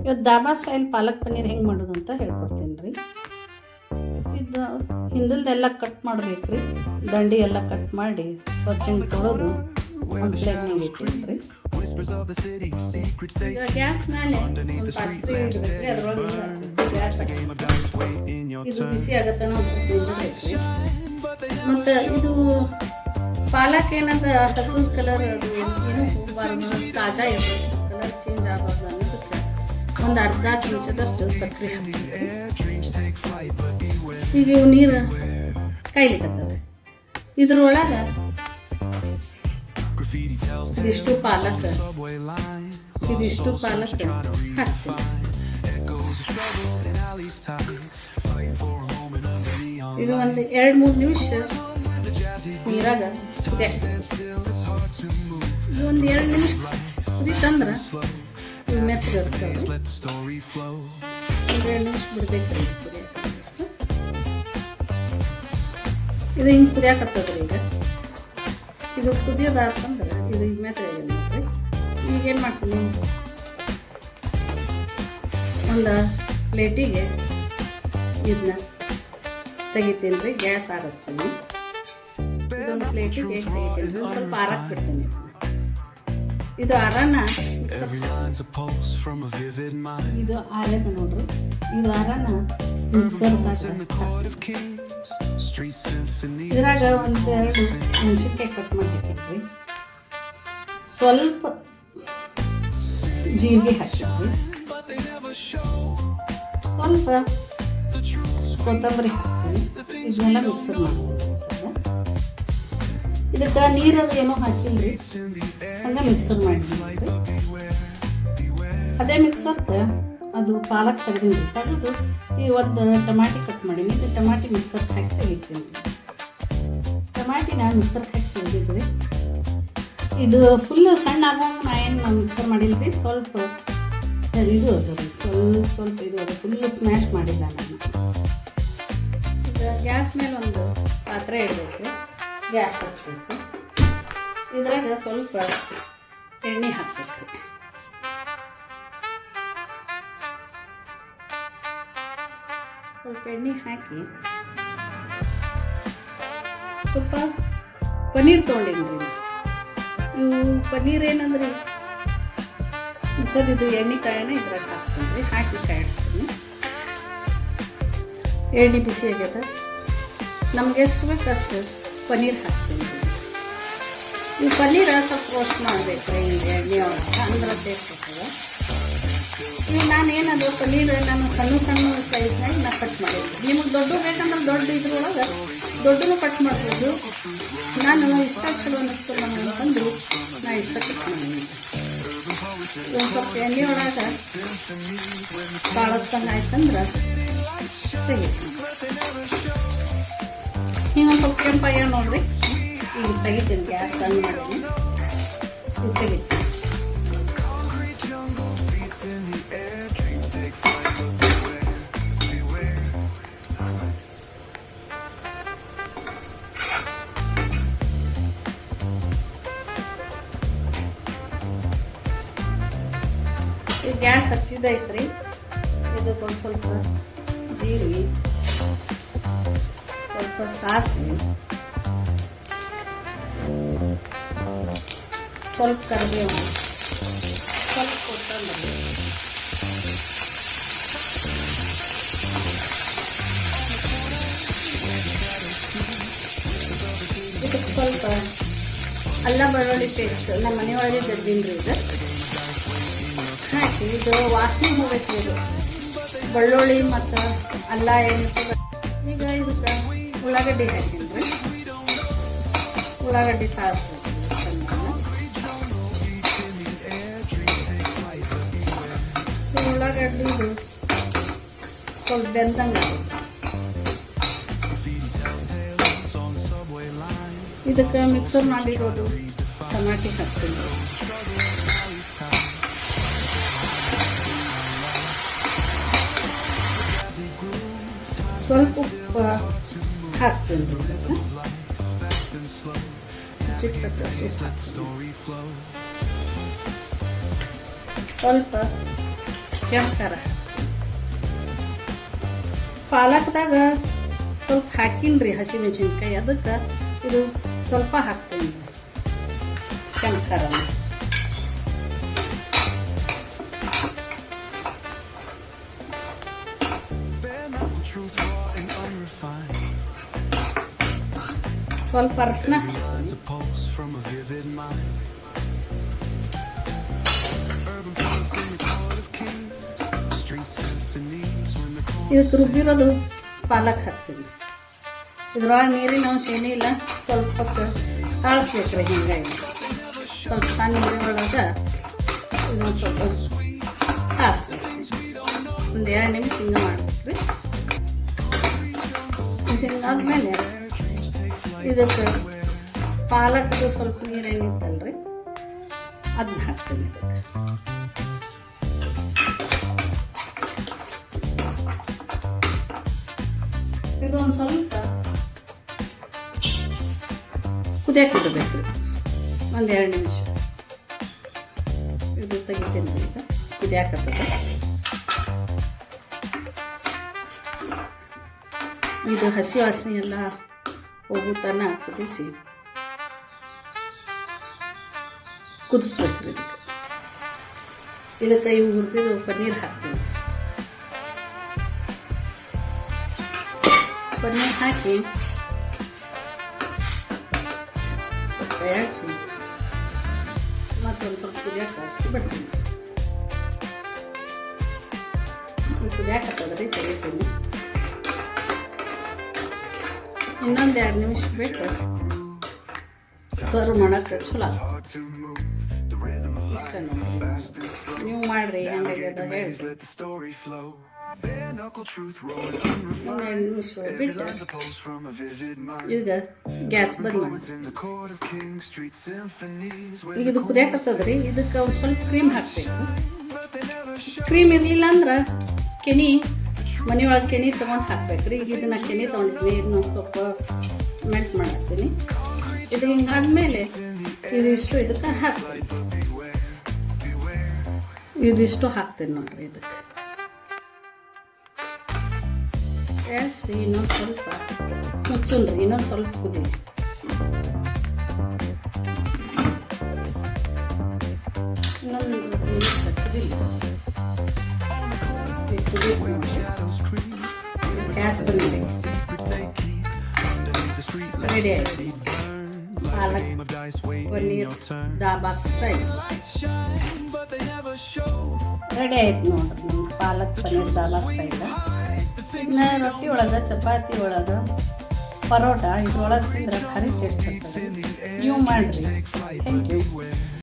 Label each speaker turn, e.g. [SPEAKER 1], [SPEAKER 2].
[SPEAKER 1] ಇವತ್ತು ದಾಬಾ ಸ್ಟೈಲ್ ಪಾಲಕ್ ಪನ್ನೀರ್ ಹೆಂಗೆ ಮಾಡೋದು ಅಂತ ಹೇಳ್ಕೊಡ್ತೀನಿ ರೀ. ಇದು ಹಿಂದಲ್ದೆಲ್ಲ ಕಟ್ ಮಾಡ್ಬೇಕು ರೀ. ದಂಡಿ ಎಲ್ಲ ಕಟ್ ಮಾಡಿ ಸ್ವಚ್ಛಂಗೆ ತೊಳೆದು ಒಂದು ಪ್ಲೇಟ್ನಾಗ ಇಟ್ಟಿನಿ ರೀ. ಈಗ ಗ್ಯಾಸ್ ಮೇಲೆ ಒಂದು ಪಾತ್ರೆ ಇಡಬೇಕು. ಅದರೊಳಗೆ ಗ್ಯಾಸ್ ಇದು ಬಿಸಿ ಆಗತ್ತನ ರೀ. ಮತ್ತು ಇದು ಪಾಲಕ್ ಏನಂತ ಹಸಿರು ಕಲರ್ ಅದು ಏನು ಹೋಗಬಾರ್ದು, ತಾಜಾ ಇರಬೇಕು, ಕಲರ್ ಚೇಂಜ್ ಆಗಬಾರ್ದು ಅನ್ನೋದಕ್ಕೆ ಒಂದು ಅರ್ಧ ಚಮಚದಷ್ಟು ಸಕ್ಕರೆ ಹಾಕ್ತೀವಿ. ಈಗ ಇವು ನೀರು ಕಾಯ್ಲಿಕ್ಕತ್ತವ್ರಿ. ಇದ್ರೊಳಗೆ ಇದಿಷ್ಟು ಪಾಲಕ್ ಹಾಕ್ತೀನಿ. ಇದು ಒಂದು 2-3 ನಿಮಿಷ ನೀರಾಗ ಕುದಿಯಾಕ್ತೀನಿ. ಇದು ಒಂದು 2 ನಿಮಿಷ ಕುದೀತಂದ್ರೆ ಇವು ಮೆತ್ತಗಿರ್ತವೆ. ಒಂದು 2 ನಿಮಿಷ ಬಿಡ್ಬೇಕು ರೀ ಕುದಿಯಾಕಷ್ಟು. ಇದು ಹಿಂಗೆ ಕುದಿಯಾಕತ್ತದ್ರಿ. ಈಗ ಇದು ಕುದಿಯೋದಾತಂದ್ರೆ ಇದು ಈಗ ಮೆತ್ತಗಾಗಿದೆ ನೋಡ್ರಿ. ಈಗೇನು ಮಾಡ್ತೀನಿ, ಒಂದು ಪ್ಲೇಟಿಗೆ ಇದನ್ನ ತೆಗಿತೀನಿ ರೀ. ಗ್ಯಾಸ್ ಆರಿಸ್ತೀನಿ. ಇದೊಂದು ಪ್ಲೇಟಿಗೆ ತೆಗಿತೀನಿ ರೀ. ಸ್ವಲ್ಪ ಆರಕ್ಕೆ ಬಿಡ್ತೀನಿ. ಇದು ಆರನ ಇದು ಆರದ ನೋಡ್ರಿ. ಇದು ಆರನ ಇದ್ರಾಗ 1-2 ಮೆಣಸಿನ್ಕಾಯಿ ಕಟ್ ಮಾಡಿ ಹಾಕಿದ್ರಿ. ಸ್ವಲ್ಪ ಜೀರಿಗೆ ಹಾಕಿದ್ರಿ. ಸ್ವಲ್ಪ ಕೊತ್ತಂಬರಿ ಹಾಕ್ತೀನಿ. ಇದನ್ನೆಲ್ಲ ಮಿಕ್ಸರ್ ಮಾಡ್ತೀನಿ. ಇದಕ್ಕೆ ನೀರದು ಏನೋ ಹಾಕಿಲ್ರಿ, ಹಂಗೆ ಮಿಕ್ಸರ್ ಮಾಡಿದ್ವಿ. ಅದೇ ಮಿಕ್ಸರ್ಗೆ ಅದು ಪಾಲಕ್ ತೆಗೆದಿನಿ. ತೆಗೆದು ಈ ಒಂದು ಟಮಾಟಿ ಕಟ್ ಮಾಡೀನಿ. ಇದು ಟಮಾಟಿ ಮಿಕ್ಸರ್ಗೆ ಹಾಕಿ ತೆಗಿತೀನಿ. ಟಮಾಟಿನ ಮಿಕ್ಸರ್ಗೆ ಹಾಕಿ ತೆಗೆದಿದ್ರಿ. ಇದು ಫುಲ್ ಸಣ್ಣ ಆಗೋಂಗೆ ನಾ ಏನು ಮಿಕ್ಸರ್ ಮಾಡಿಲ್ರಿ. ಸ್ವಲ್ಪ ಇದು ಅದು ರೀ, ಸ್ವಲ್ಪ ಇದು ಅದು ಫುಲ್ ಸ್ಮ್ಯಾಶ್ ಮಾಡಿಲ್ಲ ನಾನು. ಈಗ ಗ್ಯಾಸ್ ಮೇಲೆ ಒಂದು ಪಾತ್ರೆ ಇಡಬೇಕು. ಗ್ಯಾಸ್ ಹಚ್ಚಬೇಕು. ಇದ್ರಾಗ ಸ್ವಲ್ಪ ಎಣ್ಣೆ ಹಾಕಬೇಕು. ಸ್ವಲ್ಪ ಎಣ್ಣೆ ಹಾಕಿ ಸ್ವಲ್ಪ ಪನ್ನೀರ್ ತೊಗೊಂಡಿನಿ ರೀ. ಇವು ಪನ್ನೀರ್ ಏನಂದ್ರೆ ಸರ್ ಇದು ಎಣ್ಣೆ ಕಾಯನ ಇದ್ರಾಗ ಹಾಕ್ತೀನಿ ರೀ. ಹಾಕಿ ಕಾಯಿಸ್ತೀನಿ. ಎಣ್ಣೆ ಬಿಸಿ ಆಗ್ಯದ. ನಮ್ಗೆ ಎಷ್ಟು ಬೇಕು ಅಷ್ಟು ಪನ್ನೀರ್ ಹಾಕ್ತೀನಿ ರೀ. ಈ ಪನ್ನೀರ ಸ್ವಲ್ಪ ರೋಸ್ಟ್ ಮಾಡಬೇಕು ರೀ ಎಣ್ಣೆ ಒಳಗೆ, ಅಂದ್ರೆ ಟೇಸ್ಟ್ ಆಗ್ತದೆ. ಈಗ ನಾನೇನದು ಪನ್ನೀರ್ ನಾನು ಸಣ್ಣ ಸೈಜ್ನಾಗ ನಾನು ಕಟ್ ಮಾಡಿದ್ದೆ. ನಿಮಗೆ ದೊಡ್ಡ ಬೇಕಂದ್ರೆ ದೊಡ್ಡ ಇದ್ರೊಳಗೆ ದೊಡ್ಡನು ಕಟ್ ಮಾಡ್ಬೋದು. ನಾನು ಇಷ್ಟ ಚಲೋ ಅನ್ನಿಸ್ತು ನಮಗೆ ಅಂತಂದು ನಾನು ಇಷ್ಟ ಕಟ್ ಮಾಡಿದ್ದೀನಿ. ಒಂದು ಸ್ವಲ್ಪ ಎಣ್ಣೆ ಒಳಗೆ ಕಾಳತ್ತಂಗೆ ಆಯ್ತಂದ್ರೆ ತೆಗಿತೀನಿ. ಇನ್ನೊಂದು ಸ್ವಲ್ಪ ಕೆಂಪಾಗ್ಯ ನೋಡ್ರಿ. ಈಗ ತೆಗಿತೀನಿ. ಗ್ಯಾಸ್ ಆನ್ ಮಾಡೀನಿ. ಈಗ ತೆಗಿತೀನಿ. ಈಗ ಗ್ಯಾಸ್ ಹಚ್ಚಿದೈತ್ರಿ. ಇದಕ್ಕೆ ಒಂದು ಸ್ವಲ್ಪ ಜೀರಿಗೆ, ಸ್ವಲ್ಪ ಸಾಸಿವೆ, ಸ್ವಲ್ಪ ಕರಿಬೇವು, ಸ್ವಲ್ಪ ಕೊತ್ತಂಬರಿ, ಇದಕ್ಕೆ ಸ್ವಲ್ಪ ಅಲ್ಲ ಬೆಳ್ಳುಳ್ಳಿ ಪೇಸ್ಟ್ ನಮ್ಮ ಮನೆಯೊಳಗೆ ಜಜ್ಜಿನ್ರಿ. ಇದು ಹಾಕಿ ಇದು ವಾಸನೆ ಹೋಗೈತಿ. ಇದು ಬೆಳ್ಳುಳ್ಳಿ ಮತ್ತು ಅಲ್ಲ ಏನಿರ್ತದೆ. ಈಗ ಇದಕ್ಕೆ ಉಳ್ಳಾಗಡ್ಡಿ ಹಾಕಿನಿ ರೀ. ಉಳ್ಳಾಗಡ್ಡಿ ತಾಳಿಸ್ಬೇಕು. ಉಳ್ಳಾಗಡ್ಡಿ ಇದು ಸ್ವಲ್ಪ ಬೆಂದಂಗೆ ಇದಕ್ಕೆ ಮಿಕ್ಸರ್ ಮಾಡಿರೋದು ಟಮಾಟಿ ಹಾಕ್ತೀನಿ. ಸ್ವಲ್ಪ ಉಪ್ಪು ಹಾಕ್ತೀನಿ. ಸ್ವಲ್ಪ ಕೆಂಪು ಖಾರ ಪಾಲಕ್ದಾಗ ಸ್ವಲ್ಪ ಹಾಕಿನ್ರಿ ಹಸಿಮೆಣಸಿನ್ಕಾಯಿ, ಅದಕ್ಕೆ ಇದು ಸ್ವಲ್ಪ ಹಾಕ್ತೀನಿ ಕೆಂಪು ಖಾರನ. ಸ್ವಲ್ಪ ಅರಿಶಿನ, ಇದಕ್ಕೆ ರುಬ್ಬಿರೋದು ಪಾಲಕ್ ಹಾಕ್ತೀನಿ. ಇದ್ರೊಳಗೆ ನೀರಿನ ಅಂಶ ಏನಿಲ್ಲ, ಸ್ವಲ್ಪ ಹೊತ್ತು ಕಾಳಿಸ್ಬೇಕ್ರಿ. ಹಿಂಗಾಗಿ ಸ್ವಲ್ಪ ಸಣ್ಣ ನೀರು ಒಳಗೆ ಇದೊಂದು ಸ್ವಲ್ಪ ಕಾಯಿಸ್ಬೇಕು. ಒಂದು 2 ನಿಮಿಷ ಹಿಂಗೆ ಮಾಡ್ಬೇಕ್ರಿ. ಇದಾದ್ಮೇಲೆ ಇದಕ್ಕೆ ಪಾಲಕ್ದು ಸ್ವಲ್ಪ ನೀರೇನಿತ್ತಲ್ರಿ ಅದನ್ನ ಹಾಕ್ತೀನಿ. ಇದಕ್ಕೆ ಇದು ಒಂದು ಸ್ವಲ್ಪ ಕುದಿಯಕ್ಕೆ ಬಿಡಬೇಕು ರೀ, ಒಂದು 2 ನಿಮಿಷ. ಇದು ತೆಗಿತೀನಿ ಈಗ, ಕುದಿಯಾಕತ್ತದ. ಇದು ಹಸಿ ವಾಸನೆ ಎಲ್ಲ ಹೋಗೋ ತನ ಕುದಿಸ್ಬೇಕ್ರಿ. ಇದಕ್ಕೆ ಇವು ಹುರಿದಿದ್ದು ಪನ್ನೀರ್ ಹಾಕ್ತೀನಿ. ಪನ್ನೀರ್ ಹಾಕಿ ಸ್ವಲ್ಪ ಎಳ್ಸಿ ಮತ್ತೊಂದು ಸ್ವಲ್ಪ ಕುದಿಯಕ್ಕೆ ಹಾಕಿ ಬಿಡ್ತೀನಿ. ಕುದಿಯಾಕತ್ತದ್ರಿ, ತೆಗಿತೀನಿ. ಇನ್ನೊಂದು 2 ನಿಮಿಷ ಬೇಕು ಸರ್ವ್ ಮಾಡಕ್ಕೆ ಚಲೋ. ಇಷ್ಟ ನೋಡಿ, ನೀವು ಮಾಡ್ರಿ, ಹೆಂಗಾಗ್ಯದ ಹೇಳಿ. 2 ನಿಮಿಷ ಬಿಟ್ಟು ಈಗ ಗ್ಯಾಸ್ ಬಂದ್ ಮಾಡಿ. ಈಗ ಇದು ಕುದಿಯಾಕತ್ತದ್ರಿ, ಇದಕ್ಕೆ ಒಂದು ಸ್ವಲ್ಪ ಕ್ರೀಮ್ ಹಾಕಬೇಕು. ಕ್ರೀಮ್ ಇರಲಿಲ್ಲ ಅಂದ್ರೆ ಕೆನೆ, ಮನೆಯೊಳಗೆ ಕೆನೆ ತೊಗೊಂಡು ಹಾಕ್ಬೇಕ್ರಿ. ಈಗ ಇದನ್ನ ಕೆನೆ ತೊಗೊಂಡಿದ್ವಿ, ಇದನ್ನ ಸ್ವಲ್ಪ ಮೆಲ್ಟ್ ಮಾಡಾಕ್ತೀನಿ. ಇದು ಹಿಂಗಾದ್ಮೇಲೆ ಇದಿಷ್ಟು ಇದಕ್ಕೆ ಹಾಕ್ತೀನಿ. ಇದಿಷ್ಟು ಹಾಕ್ತೀನಿ ನೋಡ್ರಿ. ಇದಕ್ಕೆ ಎಳ್ಸಿ ಇನ್ನೊಂದು ಸ್ವಲ್ಪ ಮುಚ್ಚುನ್ರಿ, ಇನ್ನೊಂದು ಸ್ವಲ್ಪ ಕುದಿ. ಇನ್ನೊಂದು ನಿಮಿಷ ಕುದಿಲಿ. ಗ್ಯಾಸ್ ಬಂದಿದೆ, ರೆಡಿ ಆಯ್ತು ಪಾಲಕ್ ಪನ್ನೀರ್ ಡಾಬಾ ಸ್ಟೈಲ್ ರೆಡಿ ಆಯ್ತು ನೋಡ್ರಿ. ನಮ್ಮ ಪಾಲಕ್ ಪನ್ನೀರ್ ಡಾಬಾ ಸ್ಟೈಲ್. ಇದನ್ನ ರೊಟ್ಟಿ ಒಳಗೆ, ಚಪಾತಿ ಒಳಗೆ, ಪರೋಟ ಇದ್ರೊಳಗೆ ತಿಂದ್ರೆ ಭಾರಿ ಟೇಸ್ಟ್ ಆಗ್ತದೆ. ನೀವು ಮಾಡಿರಿ. Thank you.